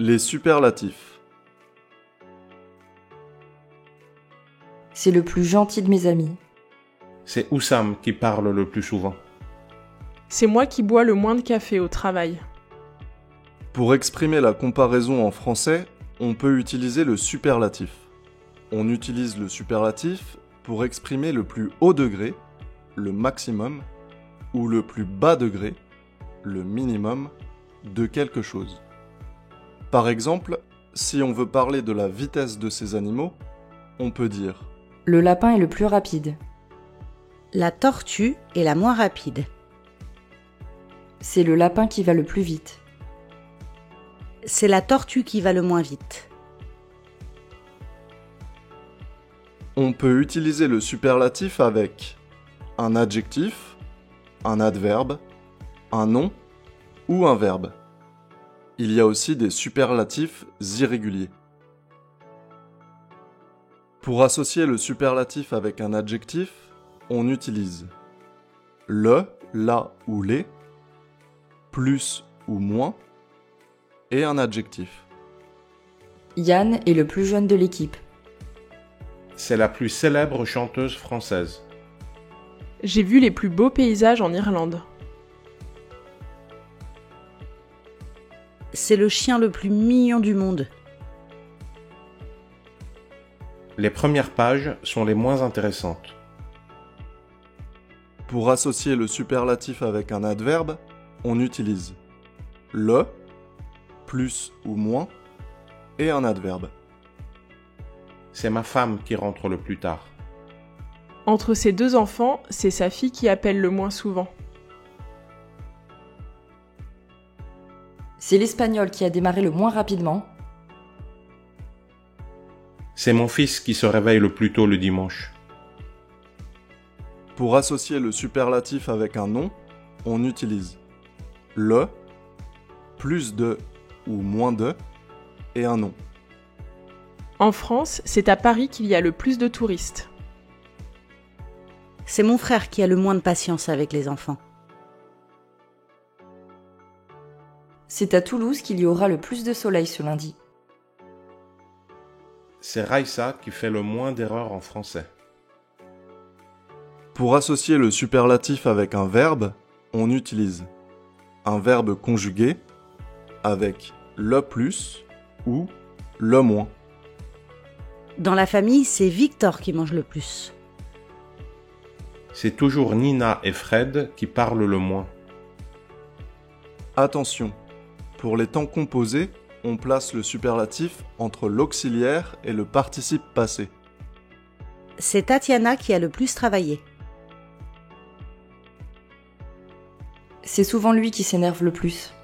Les superlatifs. C'est le plus gentil de mes amis. C'est Oussam qui parle le plus souvent. C'est moi qui bois le moins de café au travail. Pour exprimer la comparaison en français, on peut utiliser le superlatif. On utilise le superlatif pour exprimer le plus haut degré, le maximum, ou le plus bas degré, le minimum, de quelque chose. Par exemple, si on veut parler de la vitesse de ces animaux, on peut dire « Le lapin est le plus rapide. La tortue est la moins rapide. C'est le lapin qui va le plus vite. C'est la tortue qui va le moins vite. » On peut utiliser le superlatif avec un adjectif, un adverbe, un nom ou un verbe. Il y a aussi des superlatifs irréguliers. Pour associer le superlatif avec un adjectif, on utilise le, la ou les, plus ou moins, et un adjectif. Yann est le plus jeune de l'équipe. C'est la plus célèbre chanteuse française. J'ai vu les plus beaux paysages en Irlande. C'est le chien le plus mignon du monde. Les premières pages sont les moins intéressantes. Pour associer le superlatif avec un adverbe, on utilise le, plus ou moins, et un adverbe. C'est ma femme qui rentre le plus tard. Entre ses deux enfants, c'est sa fille qui appelle le moins souvent. C'est l'espagnol qui a démarré le moins rapidement. C'est mon fils qui se réveille le plus tôt le dimanche. Pour associer le superlatif avec un nom, on utilise le, plus de ou moins de, et un nom. En France, c'est à Paris qu'il y a le plus de touristes. C'est mon frère qui a le moins de patience avec les enfants. C'est à Toulouse qu'il y aura le plus de soleil ce lundi. C'est Raïssa qui fait le moins d'erreurs en français. Pour associer le superlatif avec un verbe, on utilise un verbe conjugué avec le plus ou le moins. Dans la famille, c'est Victor qui mange le plus. C'est toujours Nina et Fred qui parlent le moins. Attention, pour les temps composés, on place le superlatif entre l'auxiliaire et le participe passé. C'est Tatiana qui a le plus travaillé. C'est souvent lui qui s'énerve le plus.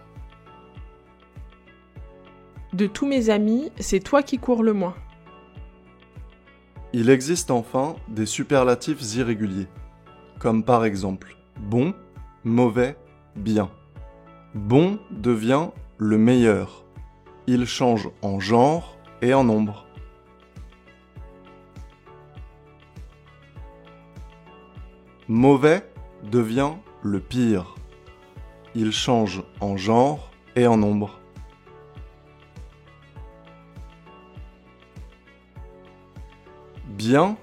De tous mes amis, c'est toi qui cours le moins. Il existe enfin des superlatifs irréguliers, comme par exemple bon, mauvais, bien. Bon devient le meilleur. Il change en genre et en nombre. Mauvais devient le pire. Il change en genre et en nombre. Bien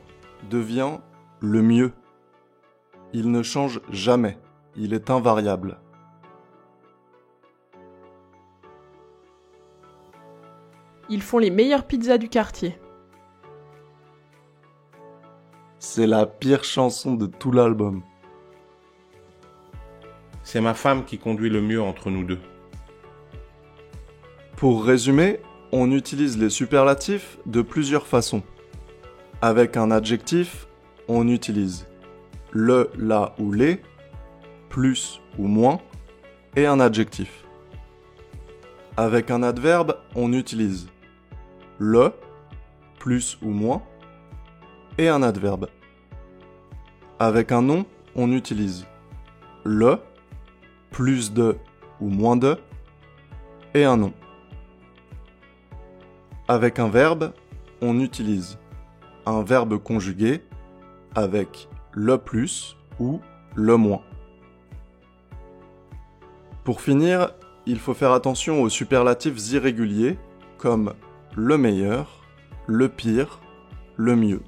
devient le mieux. Il ne change jamais. Il est invariable. Ils font les meilleures pizzas du quartier. C'est la pire chanson de tout l'album. C'est ma femme qui conduit le mieux entre nous deux. Pour résumer, on utilise les superlatifs de plusieurs façons. Avec un adjectif, on utilise le, la ou les, plus ou moins, et un adjectif. Avec un adverbe, on utilise le, plus ou moins, et un adverbe. Avec un nom, on utilise le, plus de ou moins de, et un nom. Avec un verbe, on utilise un verbe conjugué avec le plus ou le moins. Pour finir, il faut faire attention aux superlatifs irréguliers comme le meilleur, le pire, le mieux.